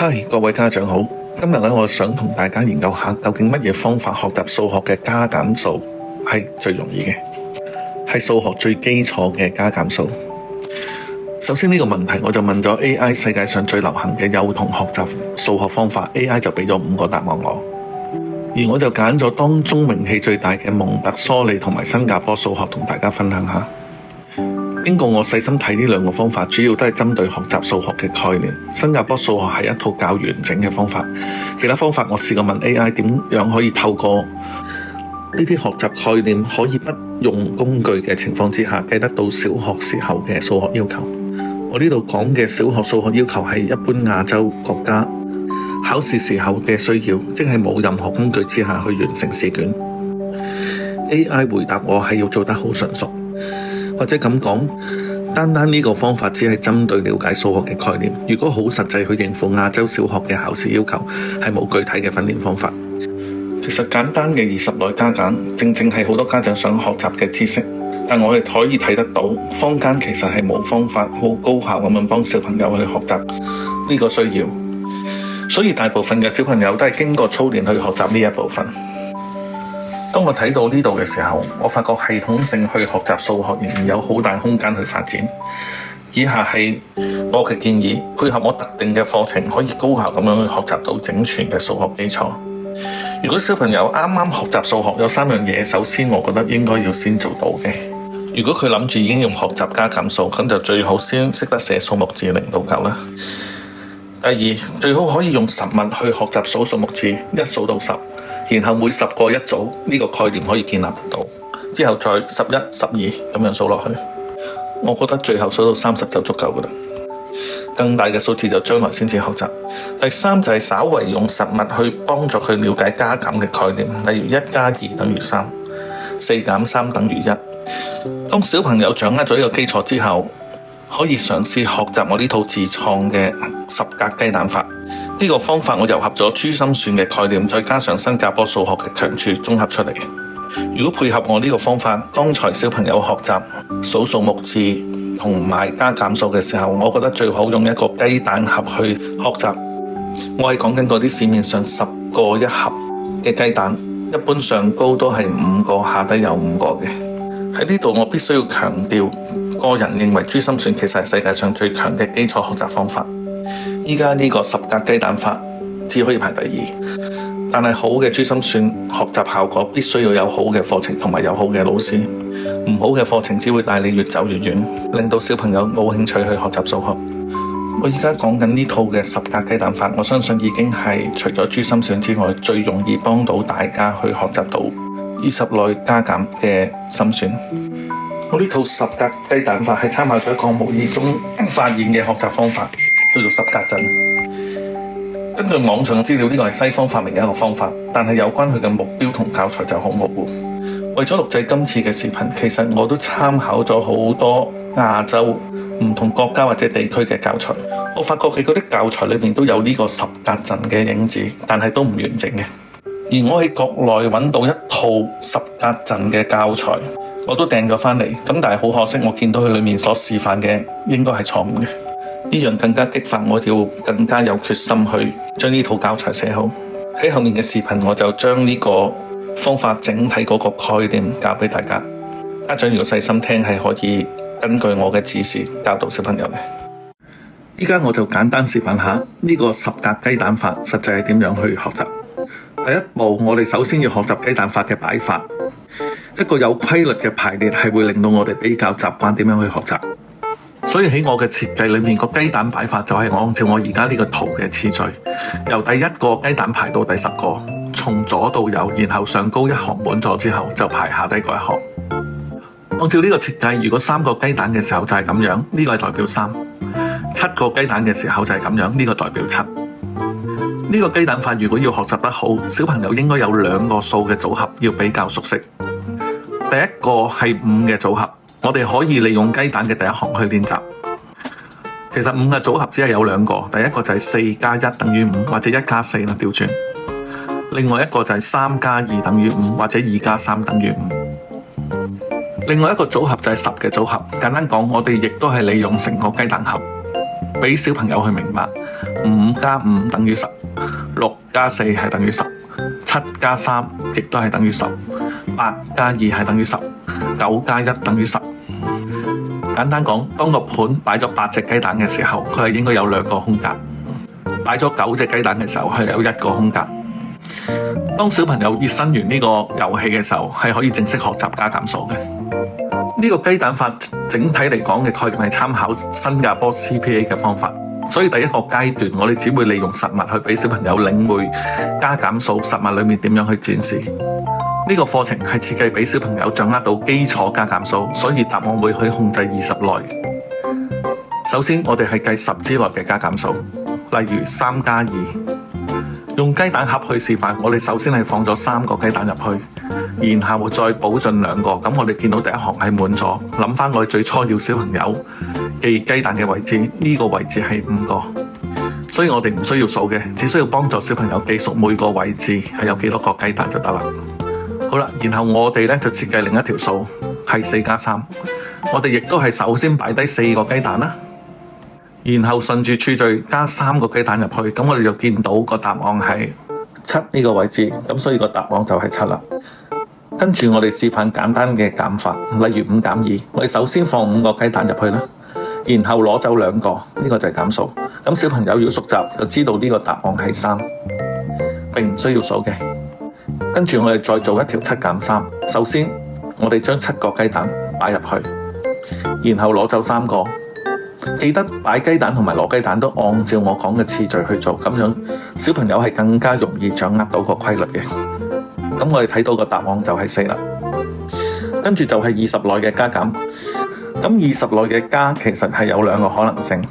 嗨，各位家長好。今日我想同大家研究下，究竟乜嘢方法學習數學嘅加減數係最容易嘅，係數學最基礎嘅加減數。首先呢個問題我就問咗 AI 世界上最流行嘅幼童學習數學方法， AI 就俾咗5個答案我，而我就揀咗當中名氣最大嘅蒙特梭利同埋新加坡數學同大家分享下。經過我細心睇呢兩個方法，主要都係針對學習數學嘅概念。新加坡數學係一套較完整嘅方法，其他方法我試過問 AI 點樣可以透過呢啲學習概念，可以不用工具嘅情況之下計得到小學時候嘅數學要求。我呢度講嘅小學數學要求係一般亞洲國家考試時候嘅需要，即係冇任何工具之下去完成試卷。AI 回答我係要做得好純熟。或者咁講，單單呢個方法只係針對了解數學嘅概念，如果好實際去應付亞洲小學嘅考試要求，係冇具體嘅訓練方法。其實簡單嘅20內加減，正係好多家長想學習嘅知識，但我哋可以睇得到，坊間其實係冇方法好高效咁樣幫小朋友去學習呢個需要，所以大部分嘅小朋友都係經過操練去學習呢一部分。當我睇到呢度嘅時候，我發覺系統性去學習數學仍然有好大空間去發展。以下係我嘅建議，配合我特定嘅課程，可以高效咁樣去學習到整全嘅數學基礎。如果小朋友啱啱學習數學，有3樣嘢，首先我覺得應該要先做到嘅。如果佢諗住已經要學習加減數，咁就最好先識得寫數目字0到9啦。第二，最好可以用實物去學習數目字，1數到10。然後每10個一組，呢個概念可以建立得到，之後再11、12咁樣數落去，我覺得最後數到30就足夠㗎喇。更大嘅數字就將來先至學習。第三就係稍為用實物去幫助佢了解加減嘅概念，例如1加2等於3，4減3等於1。當小朋友掌握咗呢個基礎之後，可以嘗試學習我呢套自創嘅10格雞蛋法。呢個方法我糅合咗珠心算嘅概念，再加上新加坡數學嘅強處綜合出嚟。如果配合我呢個方法，剛才小朋友學習數目字同埋加減數嘅時候，我覺得最好用一個雞蛋盒去學習。我係講緊嗰啲市面上10個一盒嘅雞蛋，一般上高都係5個，下底有5個嘅。喺呢度我必須要強調，個人認為珠心算其實係世界上最強嘅基礎學習方法。依家呢個10格雞蛋法只可以排第2，但係好嘅珠心算學習效果必須要有好嘅課程同埋有好嘅老師，唔好嘅課程只會帶你越走越遠，令到小朋友冇興趣去學習數學。我而家講緊呢套嘅10格雞蛋法，我相信已經係除咗珠心算之外最容易幫到大家去學習到20內加減嘅心算。我呢套10格雞蛋法係參考咗一個無意中發現嘅學習方法，叫做10格陣。根據網上嘅資料，呢個係西方發明嘅一個方法，但係有關佢嘅目標同教材就好模糊。為咗錄製今次嘅視頻，其實我都參考咗好多亞洲唔同國家或者地區嘅教材。我發覺佢嗰啲教材裏面都有呢個10格陣嘅影子，但係都唔完整嘅。而我喺國內揾到一套10格陣嘅教材，我都訂咗返嚟。咁但係好可惜，我見到佢裏面所示範嘅應該係錯誤嘅。呢樣更加激發我要更加有決心去將呢套教材寫好。喺後面嘅視頻我就將呢個方法整體嗰個概念教俾大家。家長如果細心聽，係可以根據我嘅指示教導小朋友嘅。依家我就簡單示範下呢個10格雞蛋法實際係點樣去學習。第一步，我哋首先要學習雞蛋法嘅擺法。一個有規律嘅排列係會令到我哋比較習慣點樣去學習。所以喺我嘅設計裏面，個雞蛋擺法就係我按照我而家呢個圖嘅次序，由第1個雞蛋排到第10個，從左到右，然後上高一行滿咗之後就排下低嗰一行。按照呢個設計，如果3個雞蛋嘅時候就係咁樣，呢個係代表3；7個雞蛋嘅時候就係咁樣，呢個代表7。呢個雞蛋法如果要學習得好，小朋友應該有2個數嘅組合要比較熟悉。第一個係5嘅組合。我哋可以利用雞蛋嘅第1行去練習。其實5嘅組合只係有2個，第一個就係4加1等於5，或者1加4啦，調轉。另外一個就係3加2等於5，或者2加3等於5。另外一個組合就係10嘅組合。簡單講，我哋亦都係利用成個雞蛋盒，俾小朋友去明白5加5等於10，6加4係等於10，7加3亦都係等於10，8加2係等於10，9加1等於10。簡單講，當個盤擺咗8隻雞蛋嘅時候，佢係應該有2個空格；擺咗9隻雞蛋嘅時候，係有1個空格。當小朋友熱身完呢個遊戲嘅時候，係可以正式學習加減數嘅。呢個雞蛋法整體嚟講嘅概念係參考新加坡 CPA 嘅方法，所以第一個階段我哋只會利用實物去俾小朋友領會加減數實物裏面點樣去展示。呢個課程係設計俾小朋友掌握到基礎加減數，所以答案會去控制20內。首先我哋係計10之內嘅加減數，例如3加2。用雞蛋盒去示範，我哋首先係放咗3個雞蛋入去，然後再補進2個，咁我哋見到第一行係滿咗。諗翻我哋最初要小朋友記雞蛋嘅位置，呢個位置係5個，所以我哋唔需要數嘅，只需要幫助小朋友記熟每個位置係有幾多個雞蛋就得啦。好啦，然後我哋咧就設計另一條數係4加3，我哋亦都係首先擺低4個雞蛋啦。然後順住次序加3個雞蛋入去，咁我哋就見到個答案係7呢個位置，咁所以個答案就係7啦。跟住我哋示範簡單嘅減法，例如5減2，我哋首先放5個雞蛋入去啦，然後攞走2個，呢個就係減數。咁小朋友要熟習就知道呢個答案係3，並唔需要數嘅。跟住我哋再做一條7減3，首先我哋將7個雞蛋擺入去，然後攞走3個。記得擺雞蛋同埋攞雞蛋都按照我講嘅次序去做，咁樣小朋友係更加容易掌握到個規律嘅。咁我哋睇到個答案就係4啦。跟住就係20內嘅加減。咁20內嘅加其實係有2個可能性，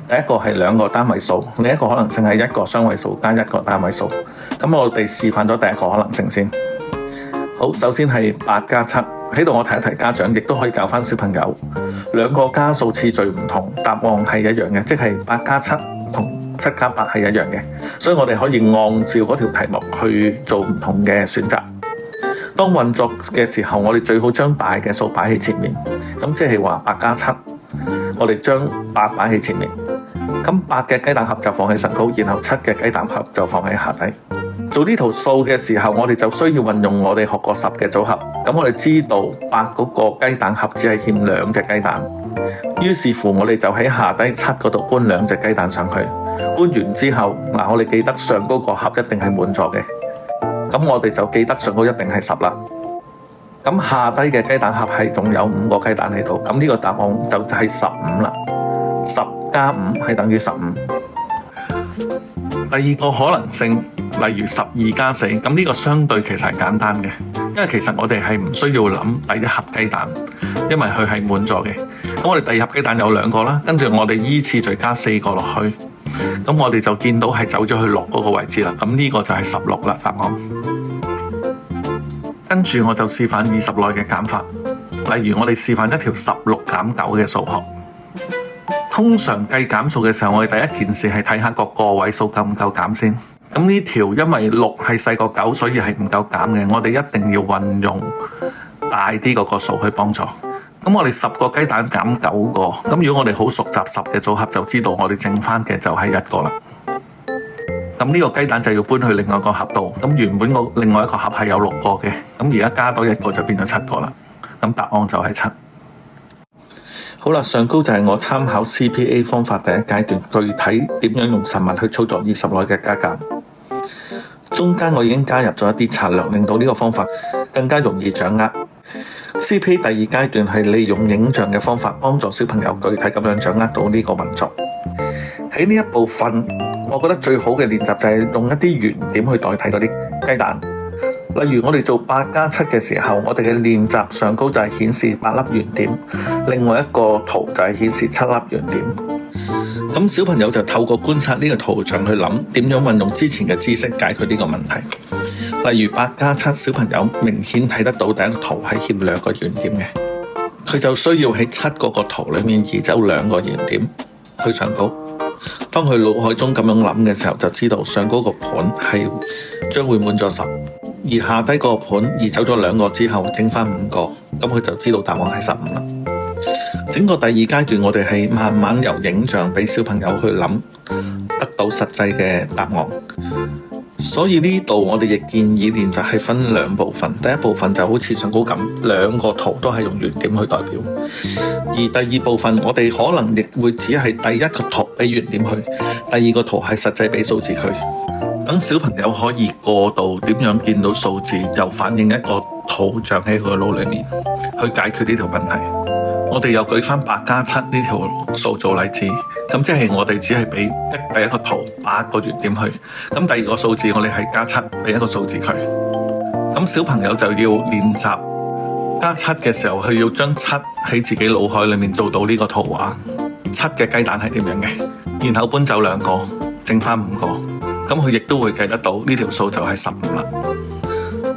第一個係2個單位數，另一個可能性係1個雙位數加1個單位數。咁我哋示範咗第一個可能性先。好，首先係8加7。喺度我提一提家長，亦都可以教翻小朋友，2個加數次序唔同，答案係一樣嘅，即係8加7同7加8係一樣嘅，所以我哋可以按照嗰條題目去做唔同嘅選擇。當運作嘅時候，我哋最好將大嘅數擺喺前面，咁即係話8加7，我哋將8擺喺前面，咁8嘅雞蛋盒就放喺上高，然後7嘅雞蛋盒就放喺下底。做呢條數嘅時候，我哋就需要運用我哋學過10嘅組合。咁我哋知道8嗰個雞蛋盒只係欠2隻雞蛋，於是乎我哋就喺下低7嗰度搬2隻雞蛋上去。搬完之後，我哋記得上高個盒一定係滿咗嘅，咁我哋就記得上高一定係10啦。咁下低嘅雞蛋盒係仲有5個雞蛋喺度，咁呢個答案就係15啦。10加5係等於15。第二個可能性，例如12加4，咁呢個相對其實係簡單嘅，因為其實我哋係唔需要諗第一盒雞蛋，因為佢係滿咗嘅。咁我哋第二盒雞蛋有2個啦，跟住我哋依次再加4個落去，咁我哋就見到係走咗去6嗰個位置啦。咁呢個就係16啦，答案。跟住我就示範20內嘅減法，例如我哋示範一條16減9嘅數學。通常計減數嘅時候，我哋第一件事係睇下個位數夠唔夠減先。咁呢條因為6係細過9，所以係唔夠減嘅。我哋一定要運用大啲嗰個數去幫助。咁我哋10個雞蛋減9個，咁如果我哋好熟習10嘅組合，就知道我哋剩翻嘅就係1個啦。咁呢個雞蛋就要搬去另外一個盒度。咁原本另外一個盒係有6個嘅，咁而家加多1個就變咗7個啦。咁答案就係7。好啦，上高就係我參考 CPA 方法第一階段，具體點樣用實物去操作20內嘅加減。中間我已經加入咗一啲策略，令到呢個方法更加容易掌握。CPA 第二階段係利用影像嘅方法，幫助小朋友具體咁樣掌握到呢個運作。喺呢一部分，我覺得最好嘅練習就係用一啲圓點去代替嗰啲雞蛋。例如我哋做8加7嘅時候，我哋嘅練習上高就係顯示8粒圓點，另外一個圖就係顯示7粒圓點。咁小朋友就透過觀察呢個圖像去諗點樣運用之前嘅知識解決呢個問題。例如8加7，小朋友明顯睇得到第一個圖係欠2個圓點嘅，佢就需要喺7個圖裏面移走2個圓點去上高。當佢腦海中咁樣諗嘅時候，就知道上高個盤係將會滿咗10。而下低個盤移走咗2個之後，剩翻5個，咁佢就知道答案係15啦。整個第二階段，我哋係慢慢由影像俾小朋友去諗，得到實際嘅答案。所以呢度我哋亦建議練習係分兩部分，第一部分就好似上高咁，兩個圖都係用圓點去代表，而第二部分我哋可能亦會只係第一個圖俾圓點去，第二個圖係實際俾數字佢，等小朋友可以過渡點樣見到數字，又反映一個圖像喺佢個腦裏面去解決呢條問題。我哋又舉翻8+7呢條數做例子，咁即係我哋只係俾第一個圖8個圓點去，咁第二個數字我哋係+7，俾一個數字佢。咁小朋友就要練習+7嘅時候，佢要將7喺自己腦海裏面做到呢個圖畫，7嘅雞蛋係點樣嘅，然後搬走2個，剩翻5個，咁佢亦都會計得到呢條數就係15啦。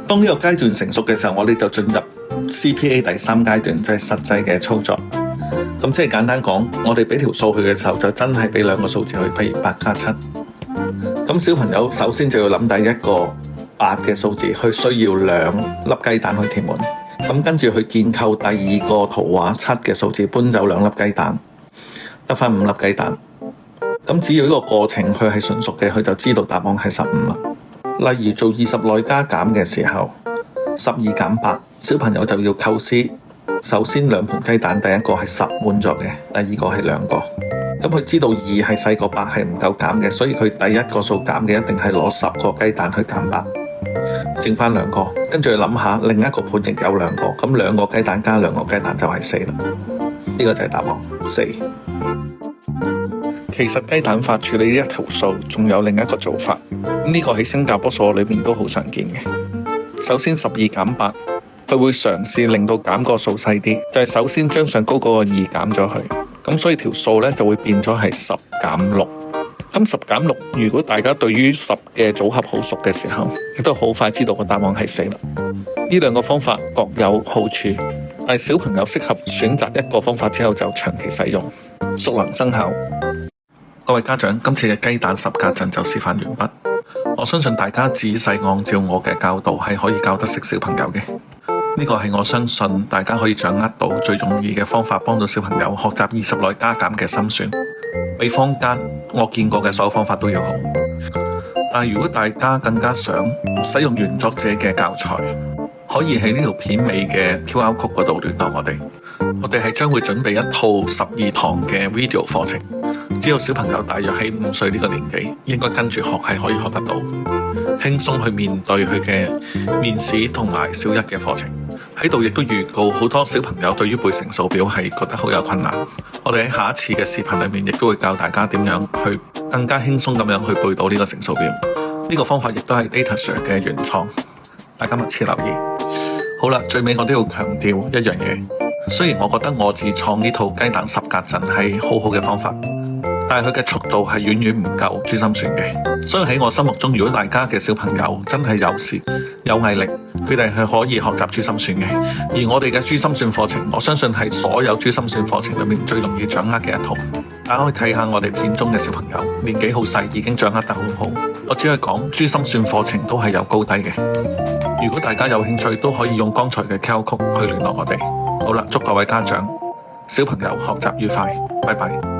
當呢個階段成熟嘅時候，我哋就進入CPA 第3階段，就係實際嘅操作。咁即係簡單講，我哋俾條數佢嘅時候，就真係俾2個數字去，譬如8+7。咁小朋友首先就要諗第一個8嘅數字，佢需要2粒雞蛋去填滿。咁跟住去建構第二個圖畫7嘅數字，搬走2粒雞蛋，得翻5粒雞蛋。咁只要呢個過程佢係純熟嘅，佢就知道答案係15啦。例如做20內加減嘅時候，12減8，小朋友就要構思，首先2盤雞蛋，第一個係10滿咗嘅，第二個係2個。咁佢知道2係細過8係唔夠減嘅，所以佢第一個數減嘅一定係攞10個雞蛋去減8，剩翻2個。跟住諗下另一個盤亦有2個，咁2個雞蛋加2個雞蛋就係4啦。呢個就係答案4。其實雞蛋法處理呢一條數仲有另一個做法，呢個喺新加坡數學裏面都好常見嘅。首先12減8，佢會嘗試令到減個數細啲，就係首先將上高嗰個2減咗去，咁所以條數呢就會變咗係10減6。咁10減6，如果大家對於10嘅組合好熟嘅時候，亦都好快知道個答案係4啦。呢兩個方法各有好處，但係小朋友適合選擇一個方法之後就長期使用，熟能生巧。各位家長，今次嘅雞蛋10格陣就示範完畢。我相信大家仔細按照我嘅教導係可以教得識小朋友嘅。呢個係我相信大家可以掌握到最容易嘅方法，幫到小朋友學習20內加減嘅心算，比坊間我見過嘅所有方法都要好。但係如果大家更加想使用原作者嘅教材，可以喺呢條片尾嘅 QR Code 嗰度聯絡我哋。我哋係將會準備一套12堂嘅 video 課程，只要小朋友大約喺5歲呢個年紀，應該跟住學係可以學得到，輕鬆去面對佢嘅面試同埋小一嘅課程。喺度亦都預告好多小朋友對於背乘數表係覺得好有困難。我哋喺下一次嘅視頻裏面亦都會教大家點樣去更加輕鬆咁樣去背到呢個乘數表。呢個方法亦都係 DataShare 嘅原創，大家密切留意。好啦，最尾我都要強調一樣嘢，雖然我覺得我自創呢套雞蛋10格陣係好好嘅方法，但係佢嘅速度係遠遠唔夠珠心算嘅。所以喺我心目中，如果大家嘅小朋友真係有時有毅力，佢哋係可以學習珠心算嘅。而我哋嘅珠心算課程，我相信係所有珠心算課程裏面最容易掌握嘅一套。大家可以睇下我哋片中嘅小朋友，年紀好細已經掌握得好好。我只係講珠心算課程都係有高低嘅。如果大家有興趣，都可以用剛才嘅 QR Code 去聯絡我哋。好啦，祝各位家長、小朋友學習愉快，拜拜。